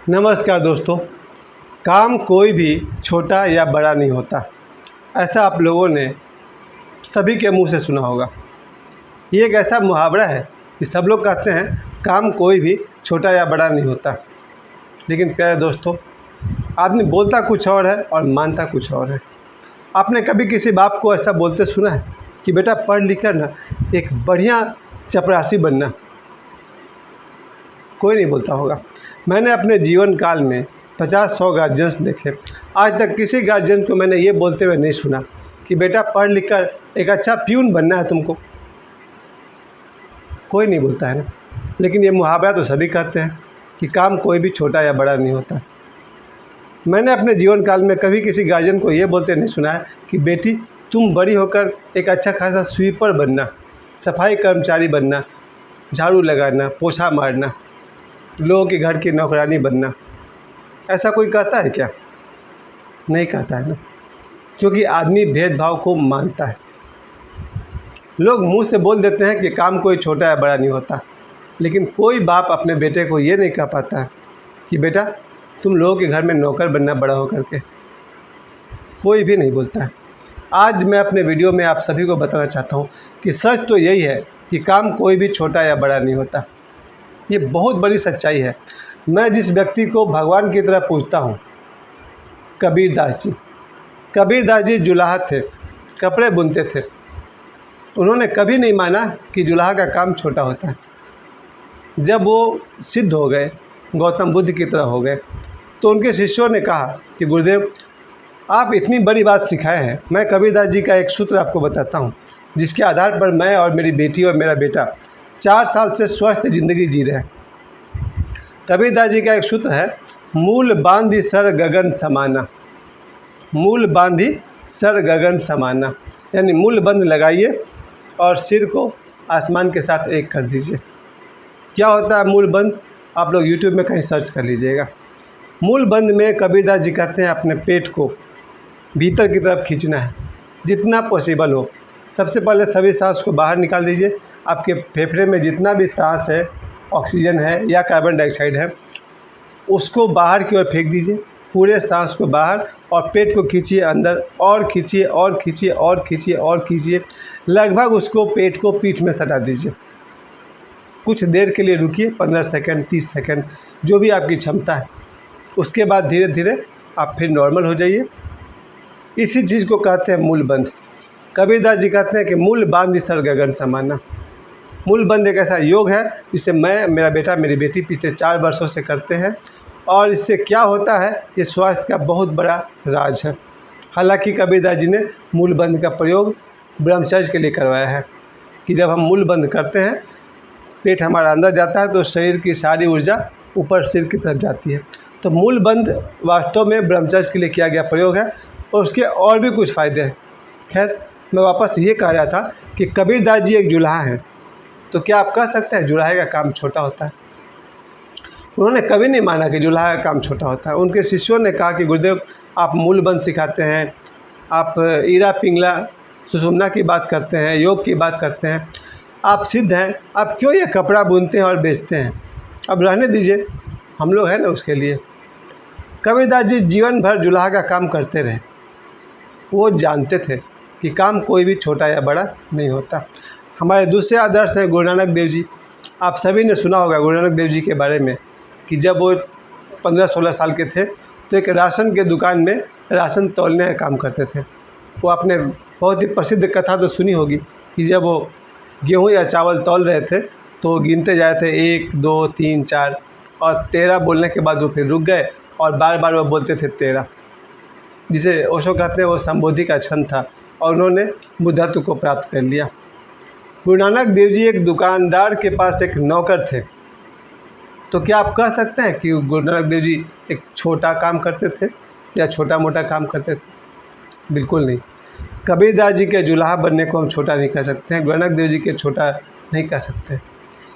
नमस्कार दोस्तों। काम कोई भी छोटा या बड़ा नहीं होता, ऐसा आप लोगों ने सभी के मुंह से सुना होगा। ये एक ऐसा मुहावरा है कि सब लोग कहते हैं काम कोई भी छोटा या बड़ा नहीं होता, लेकिन प्यारे दोस्तों, आदमी बोलता कुछ और है और मानता कुछ और है। आपने कभी किसी बाप को ऐसा बोलते सुना है कि बेटा पढ़ लिख कर ना एक बढ़िया चपरासी बनना? कोई नहीं बोलता होगा। मैंने अपने जीवन काल में 50-100 गार्जियंस देखे, आज तक किसी गार्जियन को मैंने ये बोलते हुए नहीं सुना कि बेटा पढ़ लिख कर एक अच्छा प्यून बनना है तुमको। कोई नहीं बोलता है ना। लेकिन ये मुहावरा तो सभी कहते हैं कि काम कोई भी छोटा या बड़ा नहीं होता। मैंने अपने जीवन काल में कभी किसी गार्जियन को ये बोलते नहीं सुना है कि बेटी तुम बड़ी होकर एक अच्छा खासा स्वीपर बनना, सफाई कर्मचारी बनना, झाड़ू लगाना, पोछा मारना, लोगों के घर की नौकरानी बनना। ऐसा कोई कहता है क्या? नहीं कहता है ना, क्योंकि आदमी भेदभाव को मानता है। लोग मुंह से बोल देते हैं कि काम कोई छोटा या बड़ा नहीं होता, लेकिन कोई बाप अपने बेटे को ये नहीं कह पाता है कि बेटा तुम लोगों के घर में नौकर बनना बड़ा होकर के। कोई भी नहीं बोलता है। आज मैं अपने वीडियो में आप सभी को बताना चाहता हूँ कि सच तो यही है कि काम कोई भी छोटा या बड़ा नहीं होता। ये बहुत बड़ी सच्चाई है। मैं जिस व्यक्ति को भगवान की तरह पूजता हूँ, कबीरदास जी जुलाहा थे, कपड़े बुनते थे। उन्होंने कभी नहीं माना कि जुलाहा का काम छोटा होता है। जब वो सिद्ध हो गए, गौतम बुद्ध की तरह हो गए, तो उनके शिष्यों ने कहा कि गुरुदेव आप इतनी बड़ी बात सिखाए हैं। मैं कबीरदास जी का एक सूत्र आपको बताता हूँ, जिसके आधार पर मैं और मेरी बेटी और मेरा बेटा 4 साल से स्वस्थ ज़िंदगी जी रहे हैं। कबीरदास जी का एक सूत्र है, मूल बांधी सर गगन समाना। मूल बांधी सर गगन समाना, यानी मूल बंद लगाइए और सिर को आसमान के साथ एक कर दीजिए। क्या होता है मूल बंद? आप लोग YouTube में कहीं सर्च कर लीजिएगा। मूल बंद में कबीरदास जी कहते हैं अपने पेट को भीतर की तरफ खींचना है जितना पॉसिबल हो। सबसे पहले सभी सांस को बाहर निकाल दीजिए। आपके फेफड़े में जितना भी सांस है, ऑक्सीजन है या कार्बन डाइऑक्साइड है, उसको बाहर की ओर फेंक दीजिए। पूरे सांस को बाहर और पेट को खींचिए अंदर, और खींचिए और खींचिए और खींचिए और खींचिए। लगभग उसको पेट को पीठ में सटा दीजिए। कुछ देर के लिए रुकिए, 15 सेकंड, 30 सेकंड, जो भी आपकी क्षमता है। उसके बाद धीरे धीरे आप फिर नॉर्मल हो जाइए। इसी चीज़ को कहते हैं मूल बंद। कबीरदास जी कहते हैं कि मूल बांधी सर गगन समाना। मूल बंद एक ऐसा योग है जिसे मैं, मेरा बेटा, मेरी बेटी पिछले 4 वर्षों से करते हैं, और इससे क्या होता है ये स्वास्थ्य का बहुत बड़ा राज है। हालांकि कबीरदास जी ने मूल बंद का प्रयोग ब्रह्मचर्य के लिए करवाया है कि जब हम मूल बंद करते हैं, पेट हमारा अंदर जाता है तो शरीर की सारी ऊर्जा ऊपर सिर की तरफ जाती है। तो मूल बंद वास्तव में ब्रह्मचर्य के लिए किया गया प्रयोग है, और उसके और भी कुछ फ़ायदे हैं। खैर, मैं वापस ये कह रहा था कि कबीरदास जी एक जुलाहा हैं, तो क्या आप कह सकते हैं जुलाहे का काम छोटा होता है? उन्होंने कभी नहीं माना कि जुलाहा का काम छोटा होता है। उनके शिष्यों ने कहा कि गुरुदेव आप मूल बंद सिखाते हैं, आप ईरा पिंगला सुषुम्ना की बात करते हैं, योग की बात करते हैं, आप सिद्ध हैं, आप क्यों ये कपड़ा बुनते हैं और बेचते हैं? अब रहने दीजिए, हम लोग हैं ना उसके लिए। कबीरदास जी जीवन भर जुलाहा का काम करते रहे। वो जानते थे कि काम कोई भी छोटा या बड़ा नहीं होता। हमारे दूसरे आदर्श हैं गुरु नानक देव जी। आप सभी ने सुना होगा गुरु नानक देव जी के बारे में कि जब वो 15-16 साल के थे तो एक राशन के दुकान में राशन तौलने का काम करते थे। वो आपने बहुत ही प्रसिद्ध कथा तो सुनी होगी कि जब वो गेहूँ या चावल तौल रहे थे तो वो गिनते जा रहे थे 1, 2, 3, 4 और 13 बोलने के बाद वो फिर रुक गए और बार बार वो बोलते थे 13, जिसे ओशो कहते हैं वो संबोधि का क्षण था, और उन्होंने बुद्धत्व को प्राप्त कर लिया। गुरु नानक देव जी एक दुकानदार के पास एक नौकर थे। तो क्या आप कह सकते हैं कि गुरु नानक देव जी एक छोटा काम करते थे या छोटा मोटा काम करते थे? बिल्कुल नहीं। कबीरदास जी के जुलाहा बनने को हम छोटा नहीं कह सकते हैं, गुरु नानक देव जी के छोटा नहीं कह सकते।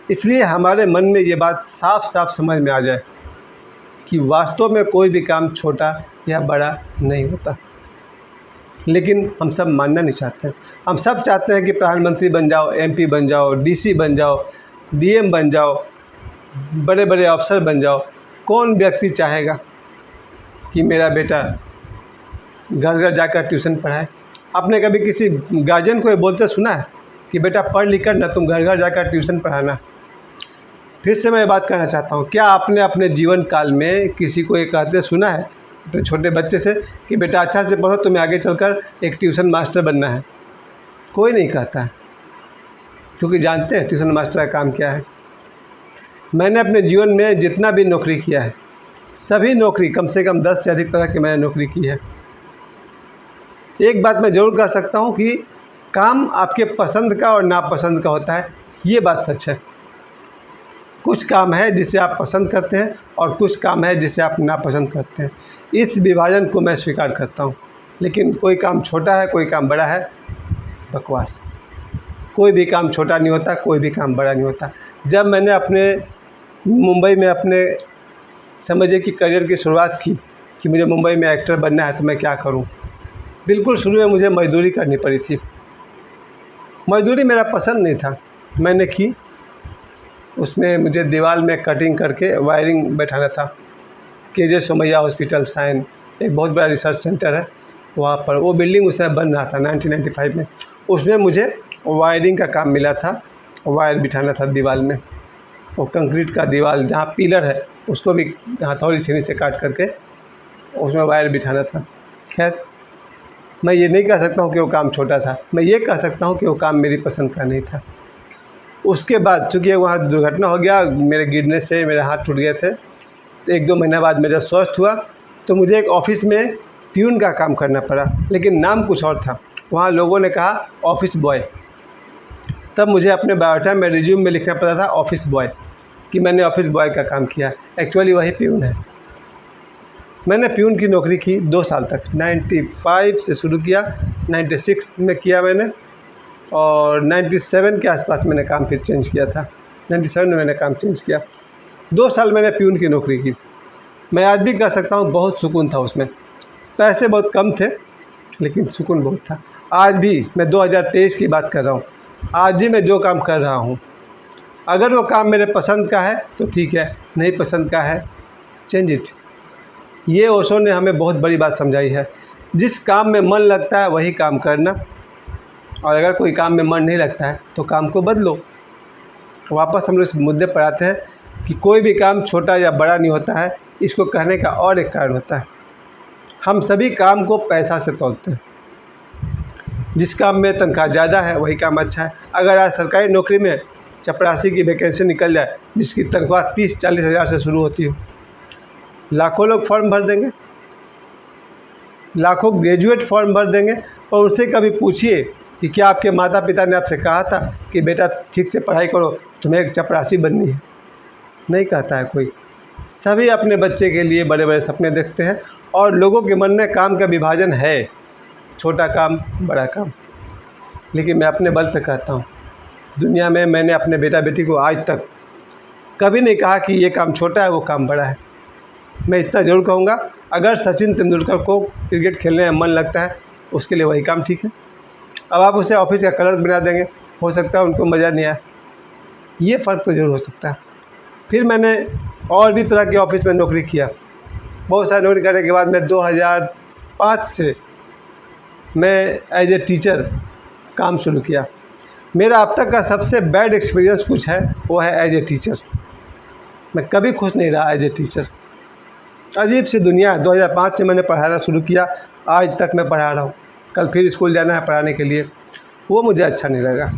इसलिए हमारे मन में ये बात साफ साफ समझ में आ जाए कि वास्तव में कोई भी काम छोटा या बड़ा नहीं होता। लेकिन हम सब मानना नहीं चाहते। हम सब चाहते हैं कि प्रधानमंत्री बन जाओ, MP बन जाओ, DC बन जाओ, DM बन जाओ, बड़े बड़े अफसर बन जाओ, कौन व्यक्ति चाहेगा कि मेरा बेटा घर घर जाकर ट्यूशन पढ़ाए? आपने कभी किसी गार्जियन को ये बोलते सुना है कि बेटा पढ़ लिख कर ना तुम घर घर जाकर ट्यूशन पढ़ाना? फिर से मैं ये बात कहना चाहता हूँ, क्या आपने अपने जीवन काल में किसी को ये कहते सुना है अपने छोटे बच्चे से कि बेटा अच्छा से पढ़ो, तुम्हें आगे चलकर एक ट्यूशन मास्टर बनना है? कोई नहीं कहता है, क्योंकि जानते हैं ट्यूशन मास्टर का काम क्या है। मैंने अपने जीवन में जितना भी नौकरी किया है, सभी नौकरी कम से कम 10 से अधिक तरह की मैंने नौकरी की है। एक बात मैं ज़रूर कह सकता हूँ कि काम आपके पसंद का और नापसंद का होता है, ये बात सच है। कुछ काम है जिसे आप पसंद करते हैं और कुछ काम है जिसे आप नापसंद करते हैं। इस विभाजन को मैं स्वीकार करता हूँ। लेकिन कोई काम छोटा है, कोई काम बड़ा है, बकवास। कोई भी काम छोटा नहीं होता, कोई भी काम बड़ा नहीं होता। जब मैंने अपने मुंबई में अपने समझिए कि करियर की शुरुआत की कि मुझे मुंबई में एक्टर बनना है, तो मैं क्या करूं? बिल्कुल शुरू में मुझे मज़दूरी करनी पड़ी थी। मज़दूरी मेरा पसंद नहीं था, मैंने की। उसमें मुझे दीवार में कटिंग करके वायरिंग बैठाना था। KJ सोमैया हॉस्पिटल साइन, एक बहुत बड़ा रिसर्च सेंटर है वहाँ पर, वो बिल्डिंग उस समय बन रहा था 1995 में। उसमें मुझे वायरिंग का काम मिला था, वायर बिठाना था दीवार में। वो कंक्रीट का दीवार जहाँ पिलर है उसको भी हथौड़ी छेनी से काट करके उसमें वायर बिठाना था। खैर, मैं ये नहीं कह सकता हूँ कि वो काम छोटा था, मैं ये कह सकता हूँ कि वो काम मेरी पसंद का नहीं था। उसके बाद चूँकि वहाँ दुर्घटना हो गया, मेरे गिरने से मेरे हाथ टूट गए थे, तो 1-2 महीना बाद मैं जब स्वस्थ हुआ तो मुझे एक ऑफ़िस में प्यून का काम करना पड़ा, लेकिन नाम कुछ और था। वहाँ लोगों ने कहा ऑफ़िस बॉय। तब मुझे अपने बायोडाटा में, रिज्यूम में लिखना पड़ा था ऑफ़िस बॉय, कि मैंने ऑफ़िस बॉय का काम किया। एक्चुअली वही प्यून है। मैंने प्यून की नौकरी की 2 साल तक। 95 से शुरू किया, 96 में किया मैंने, और 97 के आसपास मैंने काम फिर चेंज किया था। 97 में मैंने काम चेंज किया। 2 साल मैंने प्यून की नौकरी की। मैं आज भी कह सकता हूँ बहुत सुकून था उसमें। पैसे बहुत कम थे, लेकिन सुकून बहुत था। आज भी मैं 2023 की बात कर रहा हूँ, आज भी मैं जो काम कर रहा हूँ, अगर वो काम मेरे पसंद का है तो ठीक है, नहीं पसंद का है चेंज इट। ये ओशो ने हमें बहुत बड़ी बात समझाई है। जिस काम में मन लगता है वही काम करना, और अगर कोई काम में मन नहीं लगता है तो काम को बदलो। वापस हम लोग इस मुद्दे पर आते हैं कि कोई भी काम छोटा या बड़ा नहीं होता है। इसको कहने का और एक कारण होता है, हम सभी काम को पैसा से तौलते हैं। जिस काम में तनख्वाह ज़्यादा है वही काम अच्छा है। अगर आज सरकारी नौकरी में चपरासी की वैकेंसी निकल जाए जिसकी तनख्वाह 30-40 हज़ार से शुरू होती हो, लाखों लोग फॉर्म भर देंगे, लाखों ग्रेजुएट फॉर्म भर देंगे। और उनसे कभी पूछिए कि क्या आपके माता पिता ने आपसे कहा था कि बेटा ठीक से पढ़ाई करो, तुम्हें एक चपरासी बननी है? नहीं कहता है कोई। सभी अपने बच्चे के लिए बड़े बड़े सपने देखते हैं, और लोगों के मन में काम का विभाजन है, छोटा काम, बड़ा काम। लेकिन मैं अपने बल पे कहता हूँ, दुनिया में मैंने अपने बेटा बेटी को आज तक कभी नहीं कहा कि ये काम छोटा है, वो काम बड़ा है। मैं इतना ज़रूर कहूँगा, अगर सचिन तेंदुलकर को क्रिकेट खेलने में मन लगता है, उसके लिए वही काम ठीक है। अब आप उसे ऑफिस का क्लर्क बना देंगे, हो सकता है उनको मज़ा नहीं आए, ये फ़र्क तो ज़रूर हो सकता है। फिर मैंने और भी तरह के ऑफिस में नौकरी किया। बहुत सारी नौकरी करने के बाद मैं 2005 से मैं एज ए टीचर काम शुरू किया। मेरा अब तक का सबसे बैड एक्सपीरियंस कुछ है, वो है एज ए टीचर। मैं कभी खुश नहीं रहा एज ए टीचर। अजीब सी दुनिया है। 2005 से मैंने पढ़ाना शुरू किया, आज तक मैं पढ़ा रहा हूँ। कल फिर स्कूल जाना है पढ़ाने के लिए, वो मुझे अच्छा नहीं लगा।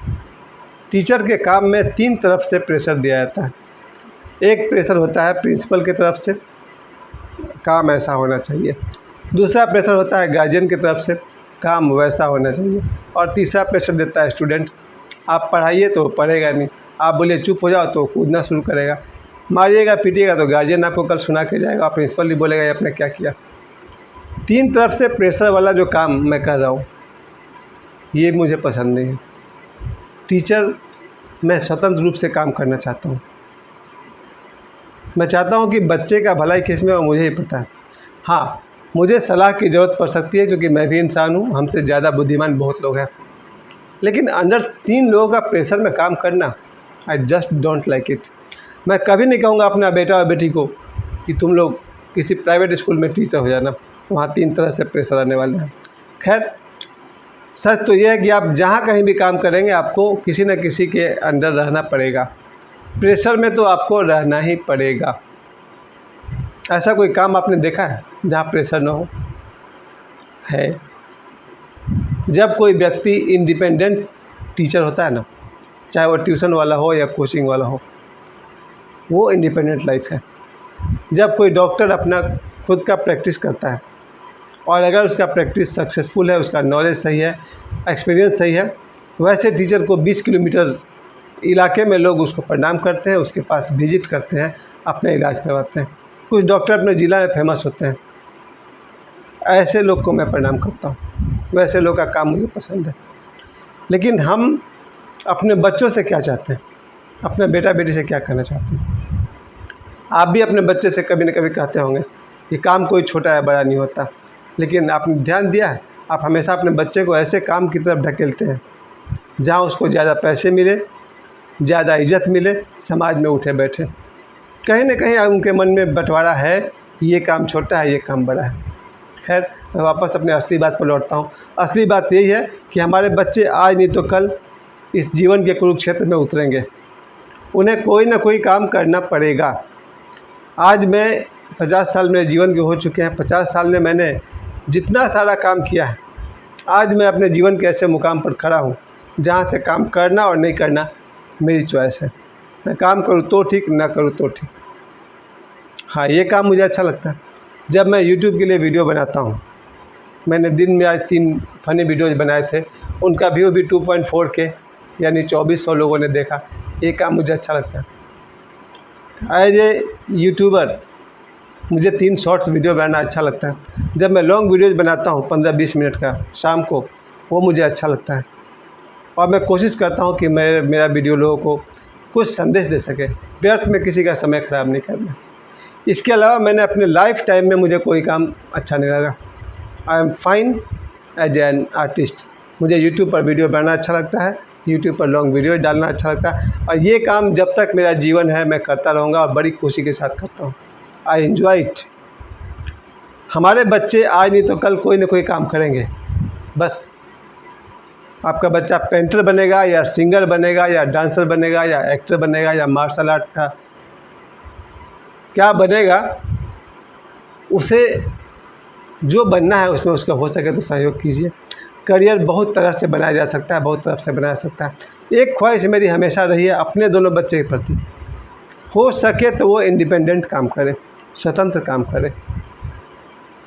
टीचर के काम में 3 तरफ से प्रेशर दिया जाता है। एक प्रेशर होता है प्रिंसिपल की तरफ से, काम ऐसा होना चाहिए। दूसरा प्रेशर होता है गार्जियन की तरफ से, काम वैसा होना चाहिए। और तीसरा प्रेशर देता है स्टूडेंट, आप पढ़ाइए तो पढ़ेगा नहीं, आप बोलिए चुप हो जाओ तो कूदना शुरू करेगा, मारिएगा पीटिएगा तो गार्जियन आपको कल सुना के जाएगा, प्रिंसिपल भी बोलेगा ये आपने क्या किया। 3 तरफ से प्रेशर वाला जो काम मैं कर रहा हूँ, ये मुझे पसंद नहीं है। टीचर मैं स्वतंत्र रूप से काम करना चाहता हूँ। मैं चाहता हूँ कि बच्चे का भलाई किस में हो मुझे ही पता है। हाँ, मुझे सलाह की ज़रूरत पड़ सकती है क्योंकि मैं भी इंसान हूँ, हमसे ज़्यादा बुद्धिमान बहुत लोग हैं। लेकिन अंडर 3 लोगों का प्रेशर में काम करना, I just don't like it. मैं कभी नहीं कहूँगा अपना बेटा और बेटी को कि तुम लोग किसी प्राइवेट स्कूल में टीचर हो जाना, वहाँ 3 तरह से प्रेशर आने वाले हैं। खैर, सच तो ये है कि आप जहाँ कहीं भी काम करेंगे आपको किसी न किसी के अंडर रहना पड़ेगा। प्रेशर में तो आपको रहना ही पड़ेगा। ऐसा कोई काम आपने देखा है जहाँ प्रेशर ना हो? है। जब कोई व्यक्ति इंडिपेंडेंट टीचर होता है ना, चाहे वो ट्यूशन वाला हो या कोचिंग वाला हो, वो इंडिपेंडेंट लाइफ है। जब कोई डॉक्टर अपना खुद का प्रैक्टिस करता है और अगर उसका प्रैक्टिस सक्सेसफुल है, उसका नॉलेज सही है, एक्सपीरियंस सही है, वैसे टीचर को 20 किलोमीटर इलाके में लोग उसको प्रणाम करते हैं, उसके पास विजिट करते हैं, अपने इलाज करवाते हैं। कुछ डॉक्टर अपने ज़िला में फेमस होते हैं। ऐसे लोग को मैं प्रणाम करता हूँ, वैसे लोग का काम मुझे पसंद है। लेकिन हम अपने बच्चों से क्या चाहते हैं, अपने बेटा बेटी से क्या करना चाहते हैं? आप भी अपने बच्चे से कभी न कभी कहते होंगे कि काम कोई छोटा या बड़ा नहीं होता, लेकिन आपने ध्यान दिया है, आप हमेशा अपने बच्चे को ऐसे काम की तरफ ढकेलते हैं जहाँ उसको ज़्यादा पैसे मिले, ज़्यादा इज्जत मिले, समाज में उठे बैठे। कहीं न कहीं उनके मन में बंटवारा है, ये काम छोटा है, ये काम बड़ा है। खैर, मैं वापस अपने असली बात पर लौटता हूँ। असली बात यही है कि हमारे बच्चे आज नहीं तो कल इस जीवन के कुरुक्षेत्र में उतरेंगे। उन्हें कोई ना कोई काम करना पड़ेगा। आज मैं 50 साल मेरे जीवन के हो चुके हैं। 50 साल में मैंने जितना सारा काम किया है, आज मैं अपने जीवन के ऐसे मुकाम पर खड़ा हूँ जहाँ से काम करना और नहीं करना मेरी चॉइस है। मैं काम करूँ तो ठीक, ना करूँ तो ठीक। हाँ, ये काम मुझे अच्छा लगता है। जब मैं YouTube के लिए वीडियो बनाता हूँ, मैंने दिन में आज 3 फ़नी वीडियोज़ बनाए थे, उनका व्यू भी 2.4K यानी 2400 लोगों ने देखा। ये काम मुझे अच्छा लगता है। एज ए यूट्यूबर मुझे 3 शॉर्ट्स वीडियो बनाना अच्छा लगता है। जब मैं लॉन्ग वीडियोज़ बनाता हूँ 15-20 मिनट का शाम को, वो मुझे अच्छा लगता है। और मैं कोशिश करता हूँ कि मेरा वीडियो लोगों को कुछ संदेश दे सके, व्यर्थ में किसी का समय ख़राब नहीं करना। इसके अलावा मैंने अपने लाइफ टाइम में मुझे कोई काम अच्छा नहीं लगा। I am fine as an artist. मुझे यूट्यूब पर वीडियो बनाना अच्छा लगता है, यूट्यूब पर लॉन्ग वीडियो डालना अच्छा लगता है, और ये काम जब तक मेरा जीवन है मैं करता रहूँगा और बड़ी खुशी के साथ करता हूँ। I enjoy it. हमारे बच्चे आज नहीं तो कल कोई ना कोई काम करेंगे। बस आपका बच्चा पेंटर बनेगा या सिंगर बनेगा या डांसर बनेगा या एक्टर बनेगा या मार्शल आर्ट का क्या बनेगा, उसे जो बनना है उसमें उसका हो सके तो सहयोग कीजिए। करियर बहुत तरह से बनाया जा सकता है, बहुत तरफ से बनाया जा सकता है। एक ख्वाहिश मेरी हमेशा रही है अपने दोनों बच्चे के प्रति, हो सके तो वो इंडिपेंडेंट काम करे, स्वतंत्र काम करे।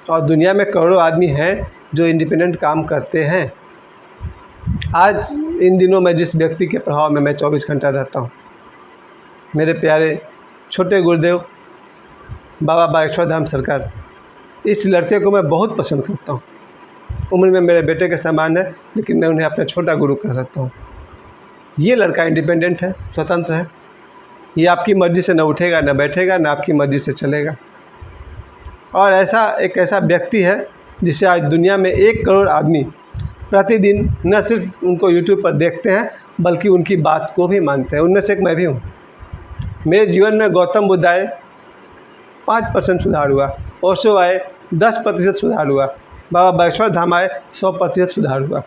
और दुनिया में करोड़ों आदमी हैं जो इंडिपेंडेंट काम करते हैं। आज इन दिनों मैं जिस व्यक्ति के प्रभाव में मैं 24 घंटा रहता हूँ, मेरे प्यारे छोटे गुरुदेव बाबा बागेश्वर धाम सरकार, इस लड़के को मैं बहुत पसंद करता हूँ। उम्र में मेरे बेटे के समान है, लेकिन मैं उन्हें अपना छोटा गुरु कह सकता हूँ। ये लड़का इंडिपेंडेंट है, स्वतंत्र है। ये आपकी मर्ज़ी से न उठेगा, न बैठेगा, न आपकी मर्ज़ी से चलेगा। और एक ऐसा व्यक्ति है जिसे आज दुनिया में 1 करोड़ आदमी प्रतिदिन न सिर्फ उनको यूट्यूब पर देखते हैं, बल्कि उनकी बात को भी मानते हैं। उनमें से एक मैं भी हूँ। मेरे जीवन में गौतम बुद्ध आए, 5% सुधार हुआ। ओशो आए, 10% सुधार हुआ। बाबा बागेश्वर धाम आए, 100% सुधार हुआ।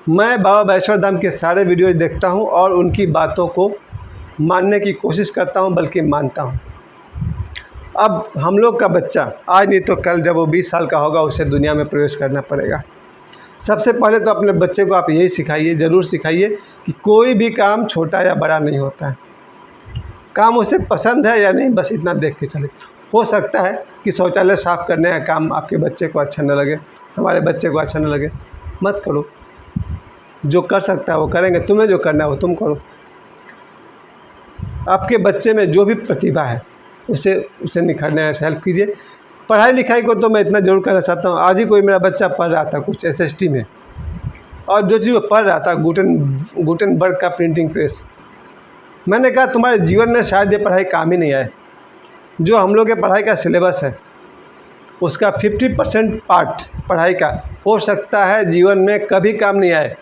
मैं बाबा बागेश्वर धाम के सारे वीडियोज़ देखता हूँ और उनकी बातों को मानने की कोशिश करता हूँ, बल्कि मानता हूँ। अब हम लोग का बच्चा आज नहीं तो कल जब वो 20 साल का होगा, उसे दुनिया में प्रवेश करना पड़ेगा। सबसे पहले तो अपने बच्चे को आप यही सिखाइए, ज़रूर सिखाइए कि कोई भी काम छोटा या बड़ा नहीं होता है। काम उसे पसंद है या नहीं, बस इतना देख के चले। हो सकता है कि शौचालय साफ़ करने का काम आपके बच्चे को अच्छा न लगे, हमारे बच्चे को अच्छा न लगे, मत करो। जो कर सकता है वो करेंगे, तुम्हें जो करना है वो तुम करो। आपके बच्चे में जो भी प्रतिभा है उसे निखारने से हेल्प कीजिए। पढ़ाई लिखाई को तो मैं इतना ज़रूर कहना चाहता हूँ। आज ही कोई मेरा बच्चा पढ़ रहा था कुछ SST में, और जो चीज़ वो पढ़ रहा था गुटेनबर्ग का प्रिंटिंग प्रेस। मैंने कहा तुम्हारे जीवन में शायद ये पढ़ाई काम ही नहीं आए। जो हम लोग के पढ़ाई का सिलेबस है उसका 50% पार्ट पढ़ाई का हो सकता है जीवन में कभी काम नहीं आए।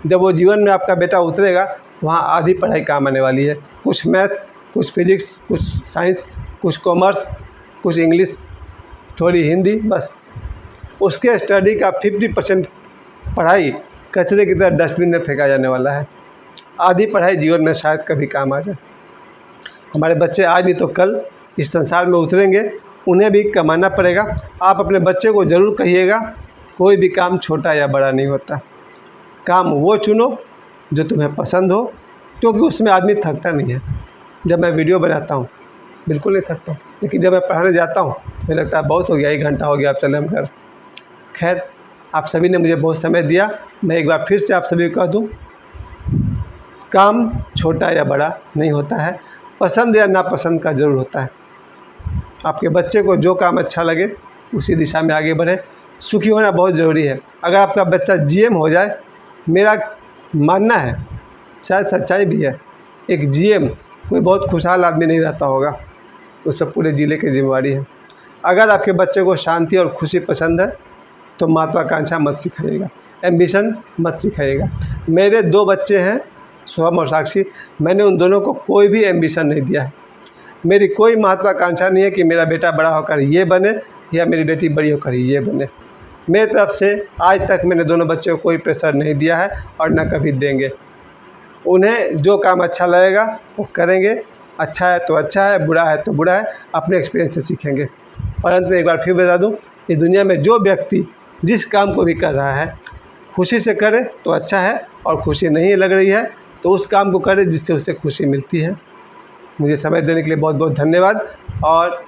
जब वो जीवन में आपका बेटा उतरेगा, वहाँ आधी पढ़ाई काम आने वाली है। कुछ मैथ्स, कुछ फिजिक्स, कुछ साइंस, कुछ कॉमर्स, कुछ इंग्लिश, थोड़ी हिंदी, बस। उसके स्टडी का 50% पढ़ाई कचरे की तरह डस्टबिन में फेंका जाने वाला है। आधी पढ़ाई जीवन में शायद कभी काम आ जाए। हमारे बच्चे आज नहीं तो कल इस संसार में उतरेंगे, उन्हें भी कमाना पड़ेगा। आप अपने बच्चे को ज़रूर कहिएगा, कोई भी काम छोटा या बड़ा नहीं होता। काम वो चुनो जो तुम्हें पसंद हो, क्योंकि उसमें आदमी थकता नहीं है। जब मैं वीडियो बनाता हूँ बिल्कुल नहीं थकता हूँ, लेकिन जब मैं पढ़ाने जाता हूँ मुझे लगता है बहुत हो गया, 1 घंटा हो गया, अब चले हम घर। खैर, आप सभी ने मुझे बहुत समय दिया। मैं एक बार फिर से आप सभी को कह दूँ, काम छोटा या बड़ा नहीं होता है, पसंद या नापसंद का ज़रूर होता है। आपके बच्चे को जो काम अच्छा लगे उसी दिशा में आगे बढ़े। सुखी होना बहुत ज़रूरी है। अगर आपका बच्चा जीएम हो जाए, मेरा मानना है, शायद सच्चाई भी है, एक जीएम कोई बहुत खुशहाल आदमी नहीं रहता होगा, उस पर पूरे ज़िले की जिम्मेवारी है। अगर आपके बच्चे को शांति और खुशी पसंद है तो महत्वाकांक्षा मत सिखाइएगा, एम्बिशन मत सिखाइएगा। मेरे 2 बच्चे हैं, शुभम और साक्षी। मैंने उन दोनों को कोई भी एम्बिशन नहीं दिया है। मेरी कोई महत्वाकांक्षा नहीं है कि मेरा बेटा बड़ा होकर ये बने या मेरी बेटी बड़ी होकर ये बने। मेरी तरफ से आज तक मैंने दोनों बच्चों को कोई प्रेशर नहीं दिया है और ना कभी देंगे। उन्हें जो काम अच्छा लगेगा वो करेंगे। अच्छा है तो अच्छा है, बुरा है तो बुरा है, अपने एक्सपीरियंस से सीखेंगे। परंतु एक बार फिर बता दूं, इस दुनिया में जो व्यक्ति जिस काम को भी कर रहा है खुशी से करे तो अच्छा है, और खुशी नहीं लग रही है तो उस काम को करे जिससे उसे खुशी मिलती है। मुझे समय देने के लिए बहुत बहुत धन्यवाद। और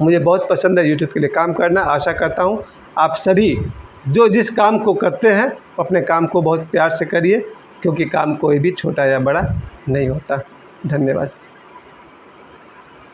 मुझे बहुत पसंद है यूट्यूब के लिए काम करना। आशा करता हूँ आप सभी जो जिस काम को करते हैं अपने काम को बहुत प्यार से करिए, क्योंकि काम कोई भी छोटा या बड़ा नहीं होता। धन्यवाद।